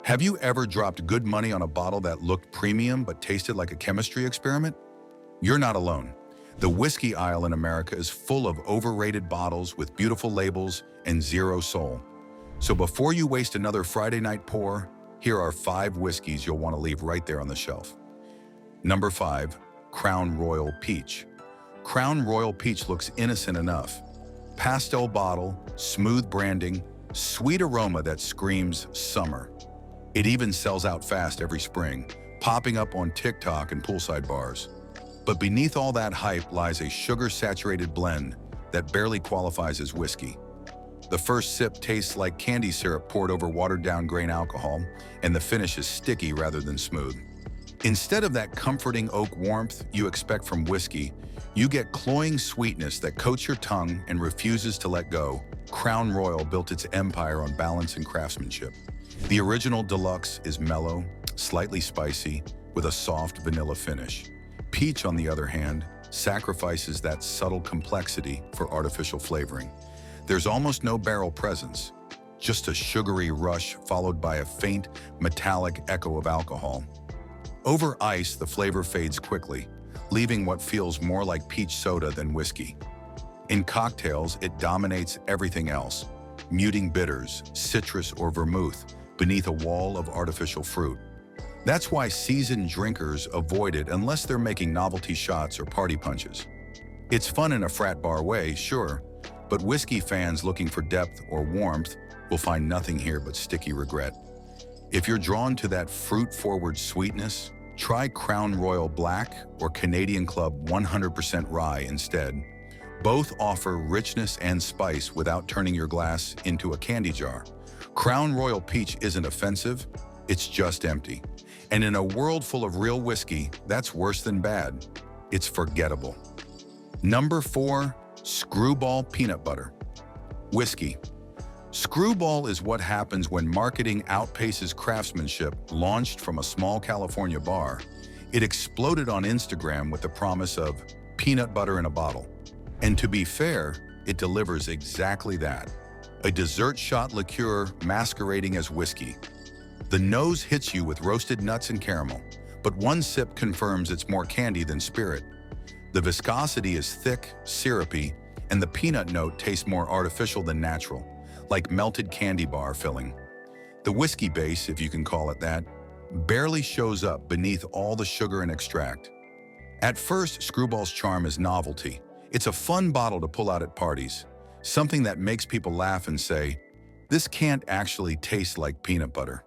Have you ever dropped good money on a bottle that looked premium but tasted like a chemistry experiment? You're not alone. The whiskey aisle in America is full of overrated bottles with beautiful labels and zero soul. So before you waste another Friday night pour, here are 5 whiskeys you'll want to leave right there on the shelf. Number 5, Crown Royal Peach. Crown Royal Peach looks innocent enough. Pastel bottle, smooth branding, sweet aroma that screams summer. It even sells out fast every spring, popping up on TikTok and poolside bars. But beneath all that hype lies a sugar-saturated blend that barely qualifies as whiskey. The first sip tastes like candy syrup poured over watered-down grain alcohol, and the finish is sticky rather than smooth. Instead of that comforting oak warmth you expect from whiskey, you get cloying sweetness that coats your tongue and refuses to let go. Crown Royal built its empire on balance and craftsmanship. The original deluxe is mellow, slightly spicy, with a soft vanilla finish. Peach, on the other hand, sacrifices that subtle complexity for artificial flavoring. There's almost no barrel presence, just a sugary rush followed by a faint, metallic echo of alcohol. Over ice, the flavor fades quickly, leaving what feels more like peach soda than whiskey. In cocktails, it dominates everything else, muting bitters, citrus, or vermouth beneath a wall of artificial fruit. That's why seasoned drinkers avoid it unless they're making novelty shots or party punches. It's fun in a frat bar way, sure, but whiskey fans looking for depth or warmth will find nothing here but sticky regret. If you're drawn to that fruit-forward sweetness, try Crown Royal Black or Canadian Club 100% Rye instead. Both offer richness and spice without turning your glass into a candy jar. Crown Royal Peach isn't offensive, it's just empty. And in a world full of real whiskey, that's worse than bad. It's forgettable. Number 4, Screwball Peanut Butter. Whiskey. Screwball is what happens when marketing outpaces craftsmanship. Launched from a small California bar, it exploded on Instagram with the promise of peanut butter in a bottle. And to be fair, it delivers exactly that. A dessert shot liqueur masquerading as whiskey. The nose hits you with roasted nuts and caramel, but one sip confirms it's more candy than spirit. The viscosity is thick, syrupy, and the peanut note tastes more artificial than natural, like melted candy bar filling. The whiskey base, if you can call it that, barely shows up beneath all the sugar and extract. At first, Screwball's charm is novelty. It's a fun bottle to pull out at parties, something that makes people laugh and say, "This can't actually taste like peanut butter."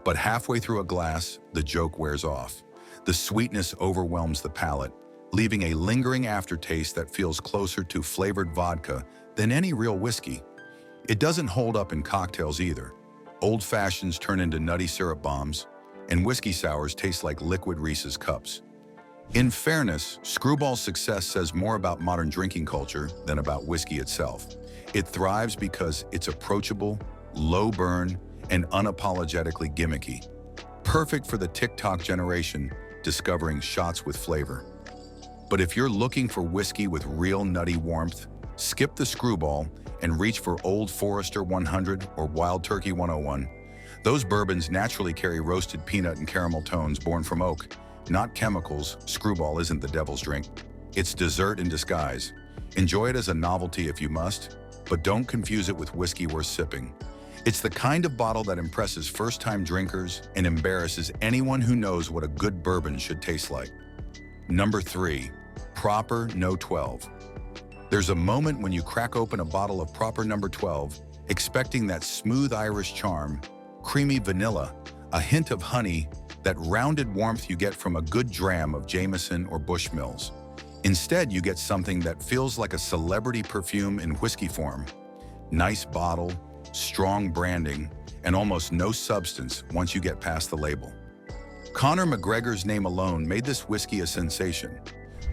But halfway through a glass, the joke wears off. The sweetness overwhelms the palate, leaving a lingering aftertaste that feels closer to flavored vodka than any real whiskey. It doesn't hold up in cocktails either. Old fashions turn into nutty syrup bombs, and whiskey sours taste like liquid Reese's cups. In fairness, Screwball's success says more about modern drinking culture than about whiskey itself. It thrives because it's approachable, low burn, and unapologetically gimmicky. Perfect for the TikTok generation discovering shots with flavor. But if you're looking for whiskey with real nutty warmth, skip the Screwball and reach for Old Forester 100 or Wild Turkey 101. Those bourbons naturally carry roasted peanut and caramel tones born from oak, not chemicals. Screwball isn't the devil's drink. It's dessert in disguise. Enjoy it as a novelty if you must, but don't confuse it with whiskey worth sipping. It's the kind of bottle that impresses first-time drinkers and embarrasses anyone who knows what a good bourbon should taste like. Number 3, Proper No. 12. There's a moment when you crack open a bottle of Proper No. 12, expecting that smooth Irish charm, creamy vanilla, a hint of honey, that rounded warmth you get from a good dram of Jameson or Bushmills. Instead, you get something that feels like a celebrity perfume in whiskey form. Nice bottle, strong branding, and almost no substance once you get past the label. Conor McGregor's name alone made this whiskey a sensation.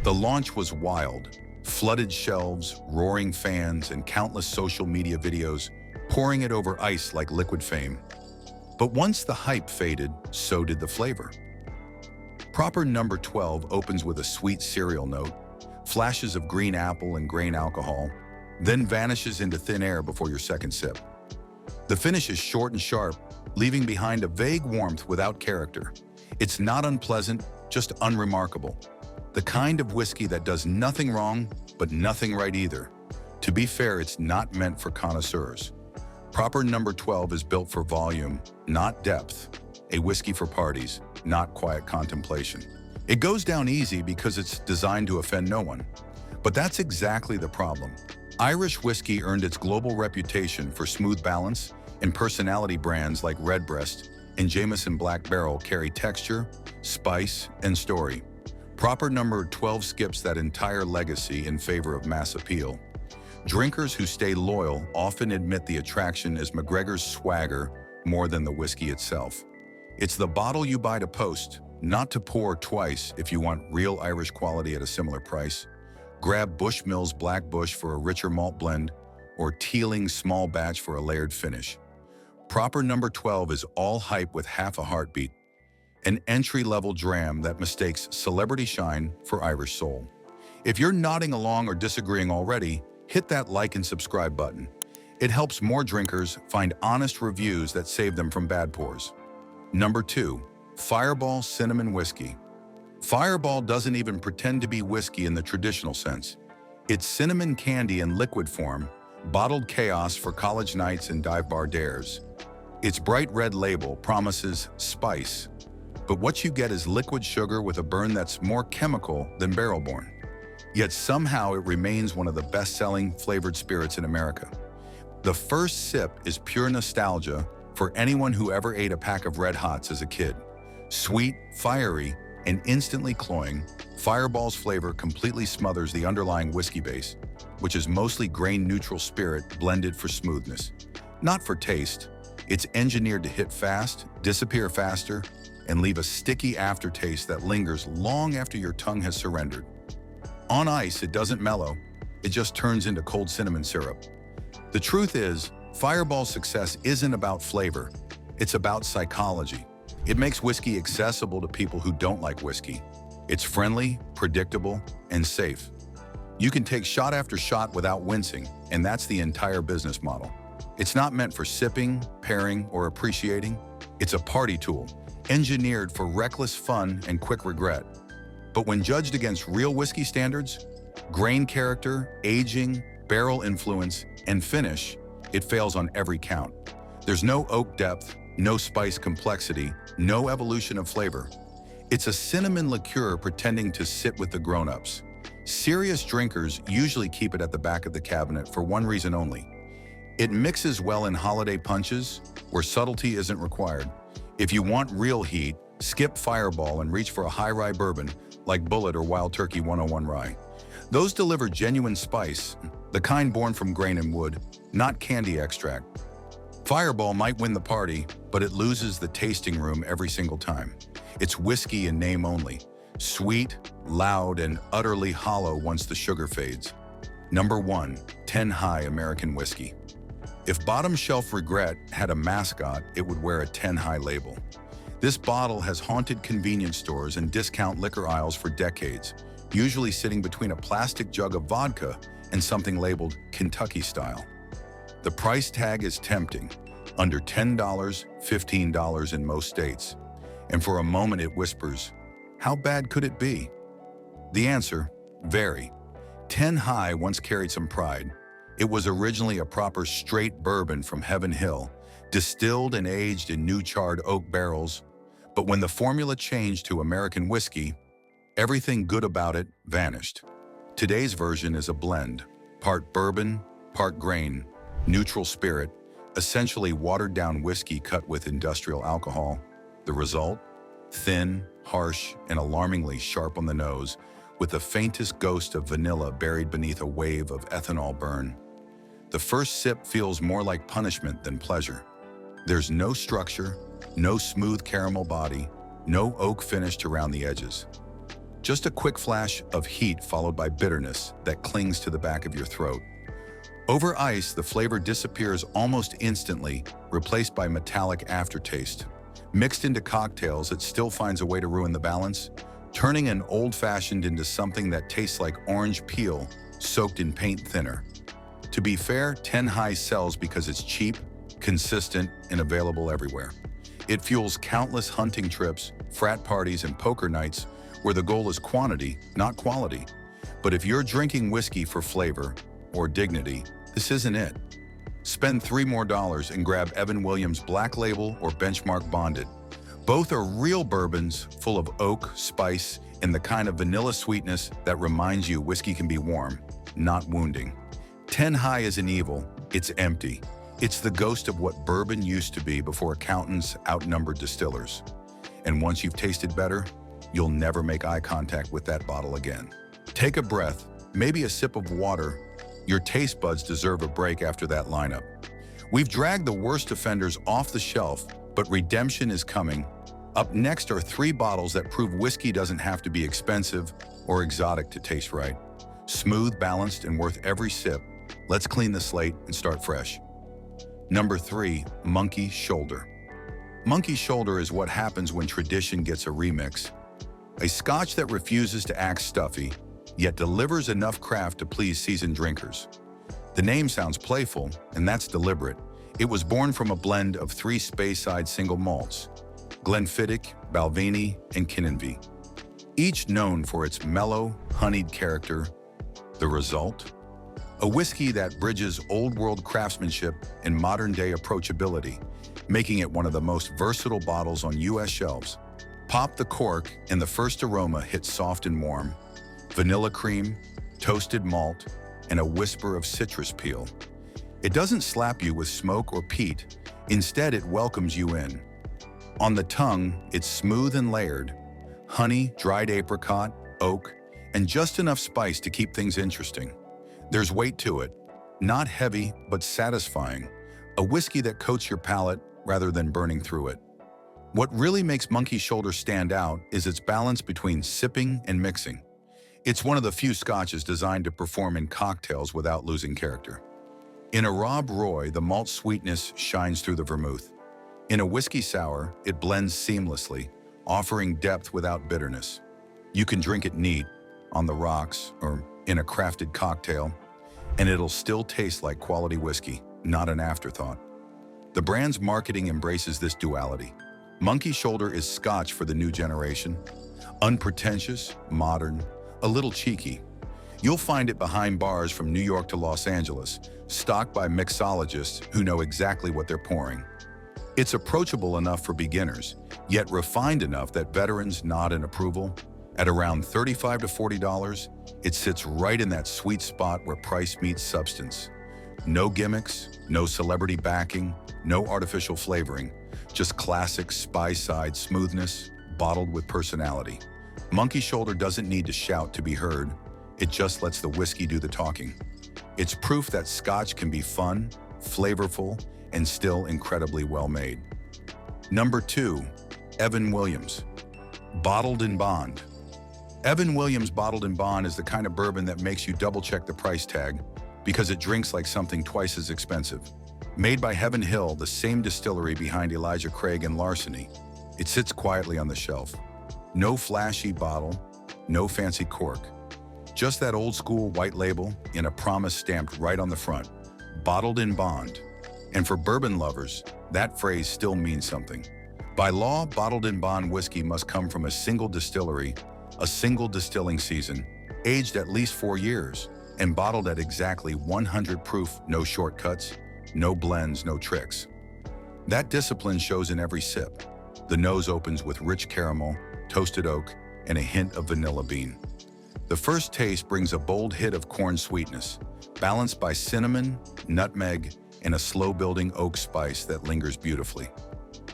The launch was wild. Flooded shelves, roaring fans, and countless social media videos pouring it over ice like liquid fame. But once the hype faded, so did the flavor. Proper No. 12 opens with a sweet cereal note, flashes of green apple and grain alcohol, then vanishes into thin air before your second sip. The finish is short and sharp, leaving behind a vague warmth without character. It's not unpleasant, just unremarkable. The kind of whiskey that does nothing wrong, but nothing right either. To be fair, it's not meant for connoisseurs. Proper number 12 is built for volume, not depth. A whiskey for parties, not quiet contemplation. It goes down easy because it's designed to offend no one. But that's exactly the problem. Irish whiskey earned its global reputation for smooth balance, and personality brands like Redbreast and Jameson Black Barrel carry texture, spice, and story. Proper number 12 skips that entire legacy in favor of mass appeal. Drinkers who stay loyal often admit the attraction is McGregor's swagger more than the whiskey itself. It's the bottle you buy to post, not to pour twice if you want real Irish quality at a similar price. Grab Bushmills Black Bush for a richer malt blend, or Teeling Small Batch for a layered finish. Proper number 12 is all hype with half a heartbeat, an entry-level dram that mistakes celebrity shine for Irish soul. If you're nodding along or disagreeing already, hit that like and subscribe button. It helps more drinkers find honest reviews that save them from bad pours. Number 2, Fireball Cinnamon Whiskey. Fireball doesn't even pretend to be whiskey in the traditional sense. It's cinnamon candy in liquid form, bottled chaos for college nights and dive bar dares. Its bright red label promises spice, but what you get is liquid sugar with a burn that's more chemical than barrel-born. Yet somehow it remains one of the best-selling flavored spirits in America. The first sip is pure nostalgia for anyone who ever ate a pack of Red Hots as a kid. Sweet, fiery, and instantly cloying, Fireball's flavor completely smothers the underlying whiskey base, which is mostly grain-neutral spirit blended for smoothness. Not for taste, it's engineered to hit fast, disappear faster, and leave a sticky aftertaste that lingers long after your tongue has surrendered. On ice, it doesn't mellow, it just turns into cold cinnamon syrup. The truth is, Fireball's success isn't about flavor, it's about psychology. It makes whiskey accessible to people who don't like whiskey. It's friendly, predictable, and safe. You can take shot after shot without wincing, and that's the entire business model. It's not meant for sipping, pairing, or appreciating. It's a party tool, engineered for reckless fun and quick regret. But when judged against real whiskey standards, grain character, aging, barrel influence, and finish, it fails on every count. There's no oak depth, no spice complexity, no evolution of flavor. It's a cinnamon liqueur pretending to sit with the grown-ups. Serious drinkers usually keep it at the back of the cabinet for one reason only. It mixes well in holiday punches, where subtlety isn't required. If you want real heat, skip Fireball and reach for a high rye bourbon like Bullet or Wild Turkey 101 Rye. Those deliver genuine spice, the kind born from grain and wood, not candy extract. Fireball might win the party, but it loses the tasting room every single time. It's whiskey in name only, sweet, loud, and utterly hollow once the sugar fades. Number 1, 10 High American Whiskey. If Bottom Shelf Regret had a mascot, it would wear a 10 High label. This bottle has haunted convenience stores and discount liquor aisles for decades, usually sitting between a plastic jug of vodka and something labeled Kentucky style. The price tag is tempting, under $10, $15 in most states. And for a moment it whispers, how bad could it be? The answer, very. 10 High once carried some pride. It was originally a proper straight bourbon from Heaven Hill, distilled and aged in new charred oak barrels. But when the formula changed to American whiskey, everything good about it vanished. Today's version is a blend, part bourbon, part grain, neutral spirit, essentially watered-down whiskey cut with industrial alcohol. The result? Thin, harsh, and alarmingly sharp on the nose, with the faintest ghost of vanilla buried beneath a wave of ethanol burn. The first sip feels more like punishment than pleasure. There's no structure, no smooth caramel body, no oak finish around the edges. Just a quick flash of heat followed by bitterness that clings to the back of your throat. Over ice, the flavor disappears almost instantly, replaced by metallic aftertaste. Mixed into cocktails, it still finds a way to ruin the balance, turning an old-fashioned into something that tastes like orange peel soaked in paint thinner. To be fair, 10 High sells because it's cheap, consistent, and available everywhere. It fuels countless hunting trips, frat parties, and poker nights where the goal is quantity, not quality. But if you're drinking whiskey for flavor or dignity, this isn't it. Spend $3 more and grab Evan Williams Black Label or Benchmark Bonded. Both are real bourbons full of oak, spice, and the kind of vanilla sweetness that reminds you whiskey can be warm, not wounding. 10 High isn't evil, it's empty. It's the ghost of what bourbon used to be before accountants outnumbered distillers. And once you've tasted better, you'll never make eye contact with that bottle again. Take a breath, maybe a sip of water. Your taste buds deserve a break after that lineup. We've dragged the worst offenders off the shelf, but redemption is coming. Up next are 3 bottles that prove whiskey doesn't have to be expensive or exotic to taste right. Smooth, balanced, and worth every sip. Let's clean the slate and start fresh. Number 3, Monkey Shoulder. Monkey Shoulder is what happens when tradition gets a remix. A Scotch that refuses to act stuffy, yet delivers enough craft to please seasoned drinkers. The name sounds playful, and that's deliberate. It was born from a blend of 3 Speyside single malts, Glenfiddich, Balvenie, and Kinninvie, each known for its mellow, honeyed character. The result? A whiskey that bridges old-world craftsmanship and modern-day approachability, making it one of the most versatile bottles on U.S. shelves. Pop the cork, and the first aroma hits soft and warm. Vanilla cream, toasted malt, and a whisper of citrus peel. It doesn't slap you with smoke or peat. Instead, it welcomes you in. On the tongue, it's smooth and layered. Honey, dried apricot, oak, and just enough spice to keep things interesting. There's weight to it, not heavy, but satisfying. A whiskey that coats your palate rather than burning through it. What really makes Monkey Shoulder stand out is its balance between sipping and mixing. It's one of the few scotches designed to perform in cocktails without losing character. In a Rob Roy, the malt sweetness shines through the vermouth. In a whiskey sour, it blends seamlessly, offering depth without bitterness. You can drink it neat, on the rocks, or in a crafted cocktail, and it'll still taste like quality whiskey, not an afterthought. The brand's marketing embraces this duality. Monkey Shoulder is Scotch for the new generation. Unpretentious, modern, a little cheeky. You'll find it behind bars from New York to Los Angeles, stocked by mixologists who know exactly what they're pouring. It's approachable enough for beginners, yet refined enough that veterans nod in approval. At around $35 to $40, it sits right in that sweet spot where price meets substance. No gimmicks, no celebrity backing, no artificial flavoring, just classic Speyside smoothness, bottled with personality. Monkey Shoulder doesn't need to shout to be heard. It just lets the whiskey do the talking. It's proof that Scotch can be fun, flavorful, and still incredibly well made. Number 2, Evan Williams. Bottled in Bond. Evan Williams Bottled in Bond is the kind of bourbon that makes you double-check the price tag because it drinks like something twice as expensive. Made by Heaven Hill, the same distillery behind Elijah Craig and Larceny, it sits quietly on the shelf. No flashy bottle, no fancy cork. Just that old-school white label and a promise stamped right on the front. Bottled in Bond. And for bourbon lovers, that phrase still means something. By law, bottled in bond whiskey must come from a single distillery, a single distilling season, aged at least 4 years, and bottled at exactly 100 proof, no shortcuts, no blends, no tricks. That discipline shows in every sip. The nose opens with rich caramel, toasted oak, and a hint of vanilla bean. The first taste brings a bold hit of corn sweetness, balanced by cinnamon, nutmeg, and a slow-building oak spice that lingers beautifully.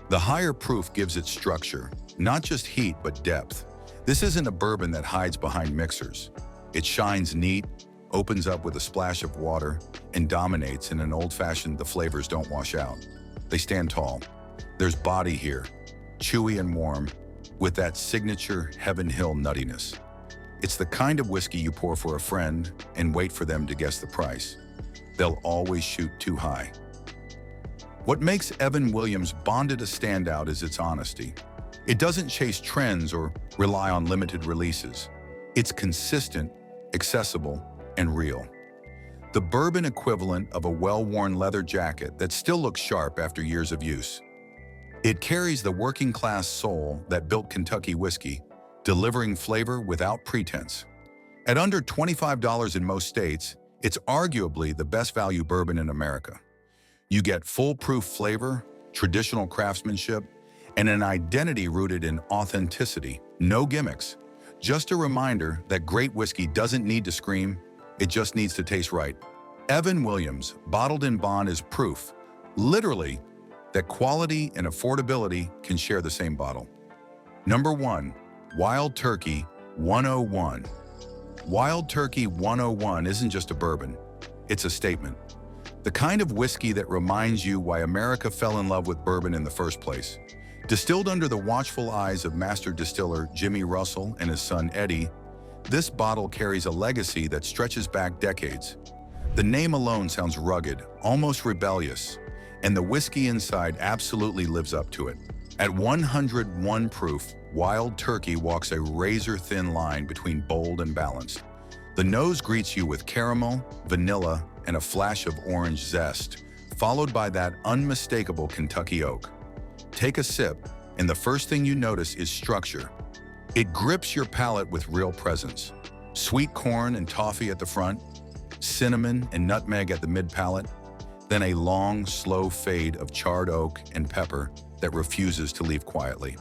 The higher proof gives it structure, not just heat, but depth. This isn't a bourbon that hides behind mixers. It shines neat, opens up with a splash of water, and dominates in an old-fashioned the flavors don't wash out. They stand tall. There's body here, chewy and warm, with that signature Heaven Hill nuttiness. It's the kind of whiskey you pour for a friend and wait for them to guess the price. They'll always shoot too high. What makes Evan Williams Bonded a standout is its honesty. It doesn't chase trends or rely on limited releases. It's consistent, accessible, and real. The bourbon equivalent of a well-worn leather jacket that still looks sharp after years of use. It carries the working-class soul that built Kentucky whiskey, delivering flavor without pretense. At under $25 in most states, it's arguably the best value bourbon in America. You get foolproof flavor, traditional craftsmanship, and an identity rooted in authenticity. No gimmicks. Just a reminder that great whiskey doesn't need to scream, it just needs to taste right. Evan Williams, Bottled in Bond, is proof, literally, that quality and affordability can share the same bottle. Number 1. Wild Turkey 101. Wild Turkey 101 isn't just a bourbon, it's a statement. The kind of whiskey that reminds you why America fell in love with bourbon in the first place. Distilled under the watchful eyes of master distiller Jimmy Russell and his son Eddie, this bottle carries a legacy that stretches back decades. The name alone sounds rugged, almost rebellious, and the whiskey inside absolutely lives up to it. At 101 proof, Wild Turkey walks a razor-thin line between bold and balanced. The nose greets you with caramel, vanilla, and a flash of orange zest, followed by that unmistakable Kentucky oak. Take a sip, and the first thing you notice is structure. It grips your palate with real presence. Sweet corn and toffee at the front, cinnamon and nutmeg at the mid-palate, then a long, slow fade of charred oak and pepper that refuses to leave quietly.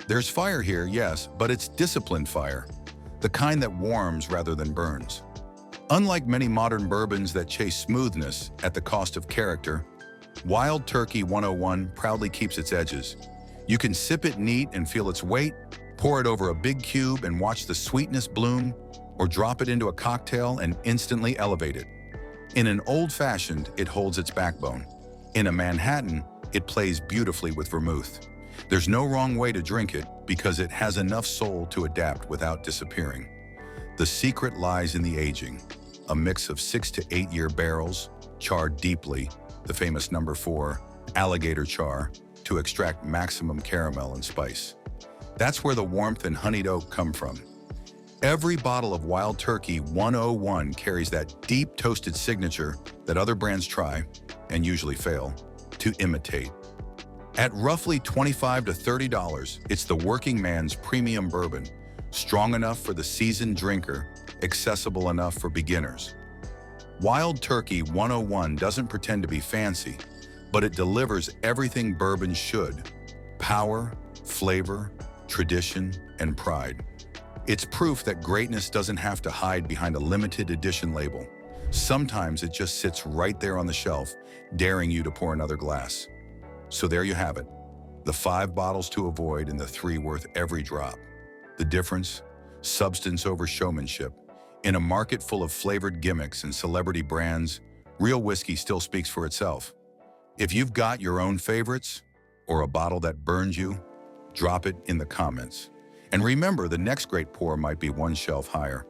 There's fire here, yes, but it's disciplined fire, the kind that warms rather than burns. Unlike many modern bourbons that chase smoothness at the cost of character, Wild Turkey 101 proudly keeps its edges. You can sip it neat and feel its weight, pour it over a big cube and watch the sweetness bloom, or drop it into a cocktail and instantly elevate it. In an old-fashioned, it holds its backbone. In a Manhattan, it plays beautifully with vermouth. There's no wrong way to drink it because it has enough soul to adapt without disappearing. The secret lies in the aging, a mix of 6 to 8 year barrels, charred deeply, the famous number 4, alligator char, to extract maximum caramel and spice. That's where the warmth and honeyed oak come from. Every bottle of Wild Turkey 101 carries that deep toasted signature that other brands try, and usually fail, to imitate. At roughly $25 to $30, it's the working man's premium bourbon, strong enough for the seasoned drinker, accessible enough for beginners. Wild Turkey 101 doesn't pretend to be fancy, but it delivers everything bourbon should: power, flavor, tradition, and pride. It's proof that greatness doesn't have to hide behind a limited edition label. Sometimes it just sits right there on the shelf, daring you to pour another glass. So there you have it, the 5 bottles to avoid and the 3 worth every drop. The difference? Substance over showmanship. In a market full of flavored gimmicks and celebrity brands, real whiskey still speaks for itself. If you've got your own favorites, or a bottle that burns you, drop it in the comments. And remember, the next great pour might be one shelf higher.